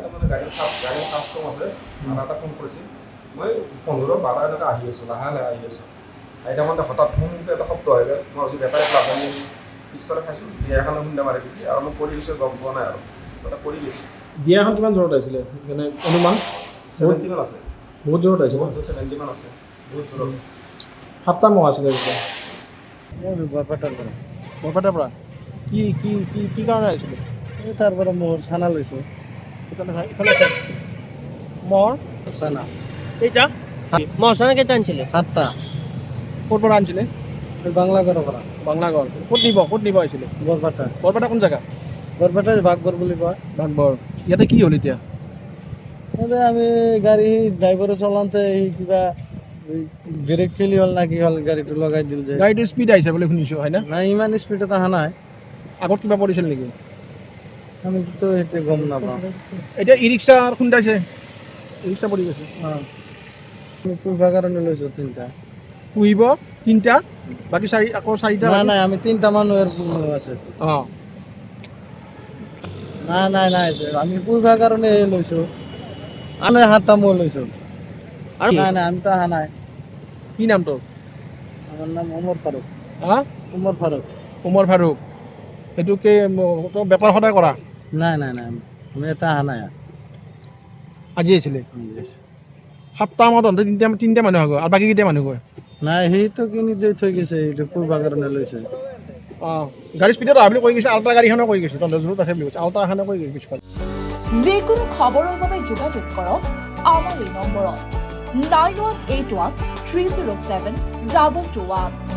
তাৰমানে গাড়ীৰ চাৰ্জ কম আছে আৰু এটা ফোন কৰিছিল মই 15-12 এনেকৈ আহি আছোঁ লাহে লাহে আহি আছোঁ আহি থাকোঁতে হঠাৎ ফোনটো এটা শব্দ হৈ গ'ল মই ভাবিছোঁ বেটাৰী প্লাগ আমি পিছফালে খাইছোঁ বিয়াখনে খুন্দা মাৰি দিছে আৰু মই পৰি গৈছোঁ গম পোৱা নাই আৰু তাতে পৰি গৈছোঁ বিয়াখন কিমান জোৰত আহিছিলে মানে অনুমান 70 মান আছে বহুত জোৰত আহিছে ন 70 মান আছে বহুত দূৰত 7টা মহ আছিলে তেতিয়া বৰপেটাৰ পৰা বৰপেটাৰ পৰা কি কি কি কি কাৰণে আহিছিলে এই তাৰ পৰা মোৰ চানা লৈছোঁ ইফালে মহৰ চানা কেইটা মহাসনা কেইটা আনিছিলে 7টা ক'ৰ পৰা আনিছিলে এই বাংলাগড়ৰ পৰা বাংলাগড় ক'ত নিব আহিছিলে বৰপেটা বৰপেটা কোন জেগা বৰপেটা বাঘবৰ বুলি কয় বাঘবৰ ইয়াতে কি হ'ল এতিয়া তাতে আমি গাড়ী ড্ৰাইভাৰে চলাওঁতে এই কিবা ব্ৰেক ফেইলি হ'ল না কি হ'ল গাড়ীটো লগাই দিল যে গাড়ীটো স্পীড আহিছে বুলি শুনিছোঁ হয় না নাই ইমান স্পীডত অহা নাই আগত কিবা পৰিছিল নেকি আমিতো সেইটো গম নাপাওঁ এতিয়া ই ৰিক্সা খুন্দাইছে ই ৰিক্সা পৰি গৈছে অঁ আমি পূৰ্বা কাৰণে লৈছোঁ 3টা পুহিব 3টা বাকী আকৌ 4টা নাই নাই আমি 3টা মানুহৰ আছে অঁ নাই আমি পূৰ্বা কাৰণে লৈছোঁ আমি 7টা মই লৈছোঁ আৰু নাই আমিতো অহা নাই কি নাম তোৰ আমাৰ নাম ওমৰ ফাৰুক হা ওমৰ ফাৰুক উমৰ ফাৰুক এইটো কি তই বেপাৰ সদায় কৰা নাই আমি এটা অহা নাই আজি আহিছিলে 7টা মানত তিনিটা মানুহ হ'ব আৰু বাকী কেইটা মানুহ গৈ নাই সেইটো কিনি দি থৈ গৈছে এইটো পূৰ্বা কাৰণে লৈছে অঁ গাড়ী স্পীডত অহা বুলি কৈ গৈছে আল্ট্ৰা গাড়ীখনে কৈ গৈছে তহঁতৰ জোৰত আছে বুলি কৈছে আল্ট্ৰা এখনে কৈ গৈছে যিকোনো খবৰৰ বাবে যোগাযোগ কৰক আমাৰ এই নম্বৰত 9181 307 221